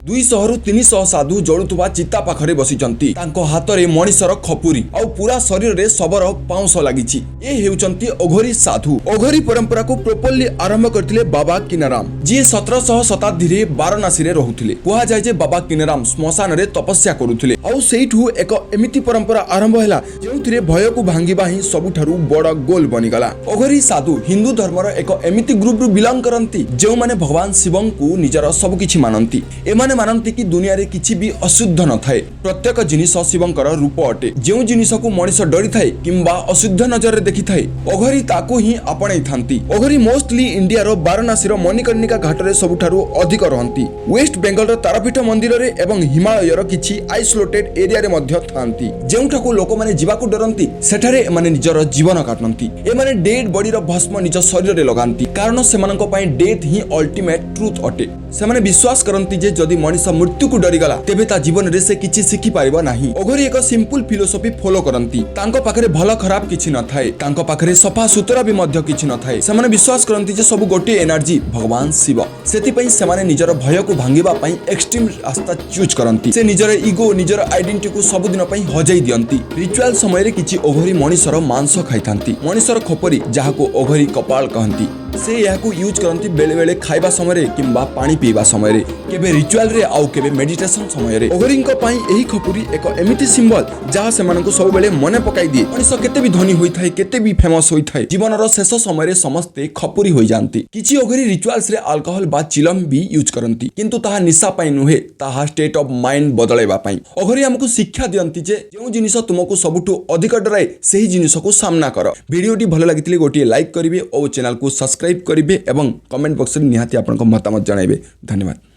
200 ରୁ 300 साधु जलुवा चिता पाखरे बसिचंती तांको हातरे मणिसर खपुरी आ पूरा शरीर रे शबर पाउंस लागिछि। ए हेउचंती अघोरी साधु। अघोरी परंपरा को प्रॉपर्ली आरंभ करथिले बाबा किनाराम, जे 1700 शताब्दी रे वाराणसी रे रहुथिले। कुहा जाय जे बाबा किनाराम श्मशान रे तपस्या करुथिले आ सेइठु एक एमिति परंपरा आरंभ हैला जेउथिरे भय को भांगीबा ही सबुठारु बड़ गोल बनि गला। अघोरी साधु हिंदू धर्मर एक एमिति ग्रुप रु बिलोंग करंती जेउ माने भगवान शिवं को निजर सब किछि मानंती। एमाने मानंती कि दुनिया रे किछि भी अशुद्ध न थाए। प्रत्येक जिनिस शिवंकर रूप अटे। जेउ जिनिस को मनुष्य डरी थाए किंबा अशुद्ध नजर रे देखि थाए अघोरी ताकू ही आपणै थांती। अघोरी मोस्टली इंडिया रो वाराणसी रो मणिकर्णिका घाट रे सबुठारु अधिक रहंती। वेस्ट बेंगल रो तारापीठ मंदिर रे एवं हिमालय रो किछि आइसोलेटेड एरिया रे मध्य थांती। जेउठाकू लोक माने जीवाकू डरंती सेठारे माने निजर जीवन काटनंती। ए माने डेड बॉडी रो भस्म निज शरीर रे लगांती कारण सेमानक पई डेथ ही अल्टीमेट ट्रुथ अटे। सेमाने विश्वास करंती जे जदि मनुष्य मृत्यु को डरीगला तेबे ता जीवन रे से किछि सिखि पारिबो नाही। अघोरी एक सिंपल फिलोसफी फॉलो करंती। तांको पाखरे भल खराब किछि न थाए। तांको पाखरे सफा सुतरा भी मध्य किछि न थाए। सेमाने विश्वास करंती जे सब गोटे एनर्जी भगवान शिव। सेति पई सेमाने निजर भय को भांगीबा पई एक्सट्रीम रास्ता चूज करंती। से निजर ईगो निजर आइडेंटिटी को सब दिन पई हजाई दियंती। रिचुअल समय रे किछि अघोरी मनुष्यर मांस खाइथांती। मनुष्यर खपरी जहाको अघोरी कपाल कहंती से याकू यूज करंती बेले बेले खाइबा समय रे किंबा पानी पीबा समय रे केबे रिचुअल रे आउ केबे मेडिटेशन समय रे। अघोरींको पई एही खपुरी एक एमिति सिंबल जहा से मानको सब बेले मने पकाई दिए मनुष्य केते भी धनी होई थाए केते भी फेमस होई थाए जीवनर शेष समय रे समस्ते खपुरी होई जानती। किछि अघोरी रिचुअल्स रे अल्कोहल बा चिलम भी यूज करंती किंतु ताहा निशा पई नुहे ताहा स्टेट ऑफ माइंड बदलाइबा पई। अघोरी हमकु शिक्षा दियंती जे जेउ जिनिस तुमको सबुठु अधिक डराए सेही जिनिस को सामना कर। वीडियोटी भलो लागितले गोटी लाइक करिवे और चैनल को सब्सक्राइब करिवे एवं कमेंट बॉक्स रे निहाती आपनको मतामत जणाइबे। धन्यवाद।